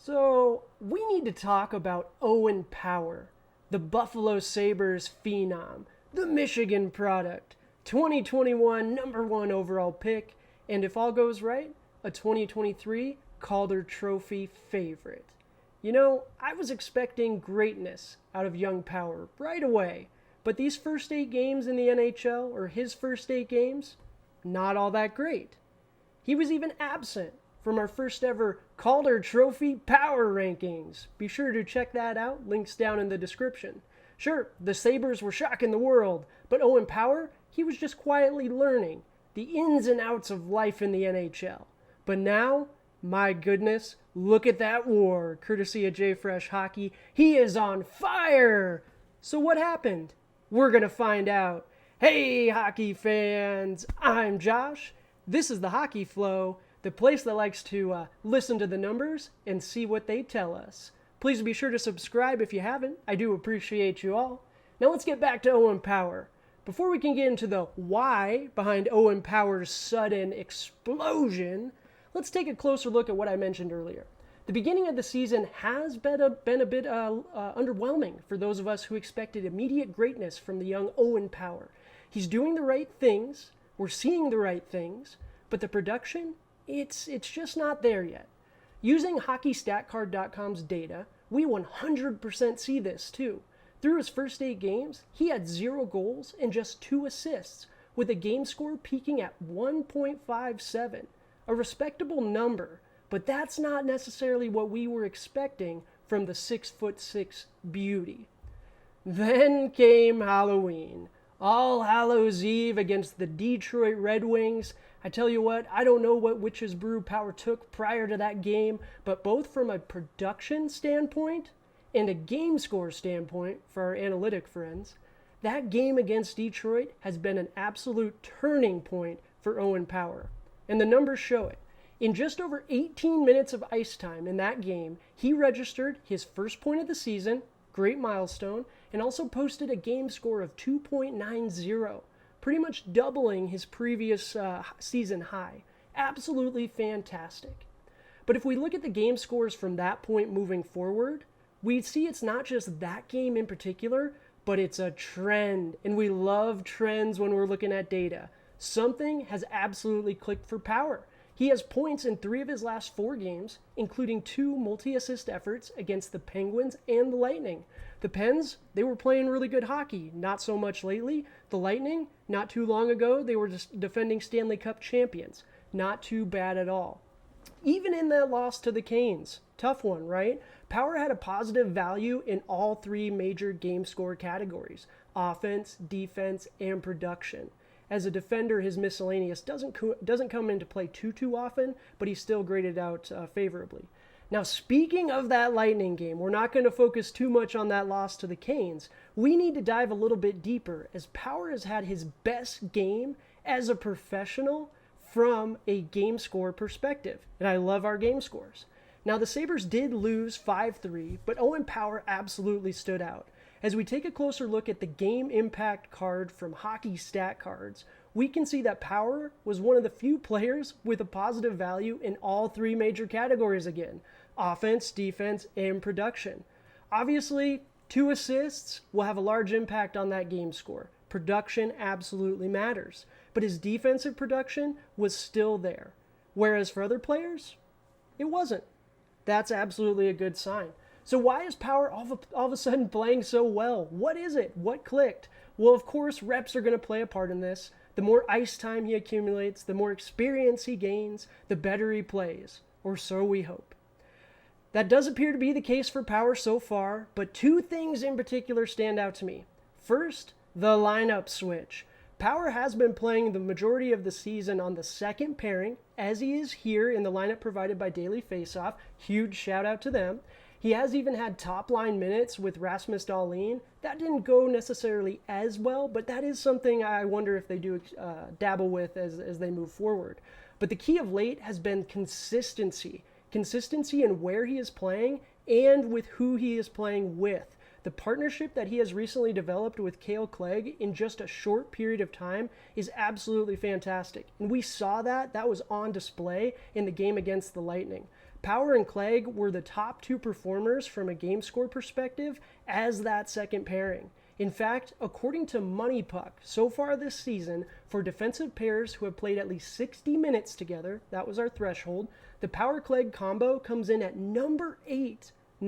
So, we need to talk about Owen Power, the Buffalo Sabres phenom, the Michigan product, 2021 number one overall pick, and if all goes right, a 2023 Calder Trophy favorite. You know, I was expecting greatness out of young Power right away, but these first 8 games in the NHL, or his first 8 games, not all that great. He was even absent from our first ever Calder Trophy Power Rankings. Be sure to check that out. Links down in the description. Sure, the Sabres were shocking the world, but Owen Power, he was just quietly learning the ins and outs of life in the NHL. But now, my goodness, look at that war, courtesy of Jfresh Hockey. He is on fire! So what happened? We're going to find out. Hey, hockey fans, I'm Josh. This is the Hockey Flow, the place that likes to listen to the numbers and see what they tell us. Please be sure to subscribe if you haven't. I do appreciate you all. Now let's get back to Owen Power. Before we can get into the why behind Owen Power's sudden explosion, let's take a closer look at what I mentioned earlier. The beginning of the season has been a bit underwhelming for those of us who expected immediate greatness from the young Owen Power. He's doing the right things, we're seeing the right things, but the production, it's just not there yet. Using HockeyStatCard.com's data, we 100% see this too. Through his first 8 games, he had 0 goals and just 2 assists, with a game score peaking at 1.57, a respectable number, but that's not necessarily what we were expecting from the 6'6" beauty. Then came Halloween. All Hallows Eve against the Detroit Red Wings. I tell you what, I don't know what Witch's Brew Power took prior to that game, but both from a production standpoint and a game score standpoint for our analytic friends, that game against Detroit has been an absolute turning point for Owen Power. And the numbers show it. In just over 18 minutes of ice time in that game, he registered his first point of the season, great milestone, and also posted a game score of 2.90, pretty much doubling his previous season high. Absolutely fantastic. But if we look at the game scores from that point moving forward, we see it's not just that game in particular, but it's a trend, and we love trends when we're looking at data. Something has absolutely clicked for Power. He has points in 3 of his last 4 games, including 2 multi-assist efforts against the Penguins and the Lightning. The Pens, they were playing really good hockey, not so much lately. The Lightning, not too long ago, they were just defending Stanley Cup champions. Not too bad at all. Even in that loss to the Canes, tough one, right? Power had a positive value in all 3 major game score categories: offense, defense, and production. As a defender, his miscellaneous doesn't come into play too often, but he's still graded out favorably. Now, speaking of that Lightning game, we're not going to focus too much on that loss to the Canes. We need to dive a little bit deeper, as Power has had his best game as a professional from a game score perspective. And I love our game scores. Now, the Sabres did lose 5-3, but Owen Power absolutely stood out. As we take a closer look at the game impact card from Hockey Stat Cards, we can see that Power was one of the few players with a positive value in all 3 major categories again: offense, defense, and production. Obviously, 2 assists will have a large impact on that game score. Production absolutely matters, but his defensive production was still there, whereas for other players, it wasn't. That's absolutely a good sign. So why is Power all of a sudden playing so well? What is it? What clicked? Well, of course, reps are going to play a part in this. The more ice time he accumulates, the more experience he gains, the better he plays. Or so we hope. That does appear to be the case for Power so far, but 2 things in particular stand out to me. First, the lineup switch. Power has been playing the majority of the season on the second pairing, as he is here in the lineup provided by Daily Faceoff. Huge shout out to them. He has even had top-line minutes with Rasmus Dahlin. That didn't go necessarily as well, but that is something I wonder if they do dabble with as they move forward. But the key of late has been consistency. Consistency in where he is playing and with who he is playing with. The partnership that he has recently developed with Cale Clegg in just a short period of time is absolutely fantastic. And we saw that. That was on display in the game against the Lightning. Power and Clegg were the top two performers from a game score perspective as that second pairing. In fact, according to Money Puck, so far this season, for defensive pairs who have played at least 60 minutes together, that was our threshold, the Power-Clegg combo comes in at number 8 in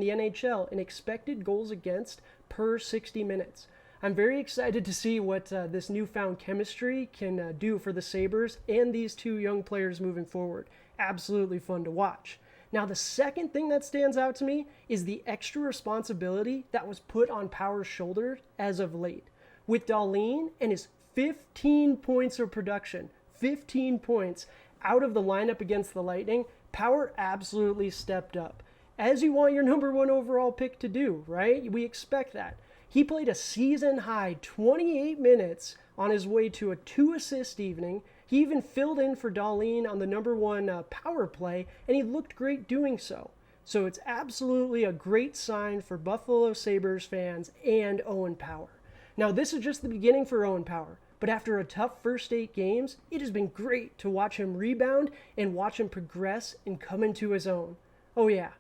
the NHL in expected goals against per 60 minutes. I'm very excited to see what this newfound chemistry can do for the Sabres and these two young players moving forward. Absolutely fun to watch. Now, the second thing that stands out to me is the extra responsibility that was put on Power's shoulders as of late. With Dahlin and his 15 points of production, 15 points out of the lineup against the Lightning, Power absolutely stepped up. As you want your number one overall pick to do, right? We expect that. He played a season-high 28 minutes on his way to a 2-assist evening. He even filled in for Dahlin on the number one power play, and he looked great doing so. So it's absolutely a great sign for Buffalo Sabres fans and Owen Power. Now, this is just the beginning for Owen Power, but after a tough first 8 games, it has been great to watch him rebound and watch him progress and come into his own. Oh yeah,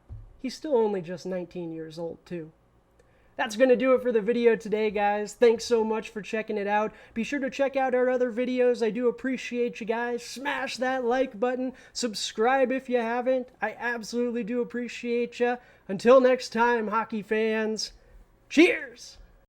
he's still only just 19 years old too. That's going to do it for the video today, guys. Thanks so much for checking it out. Be sure to check out our other videos. I do appreciate you guys. Smash that like button. Subscribe if you haven't. I absolutely do appreciate you. Until next time, hockey fans, cheers!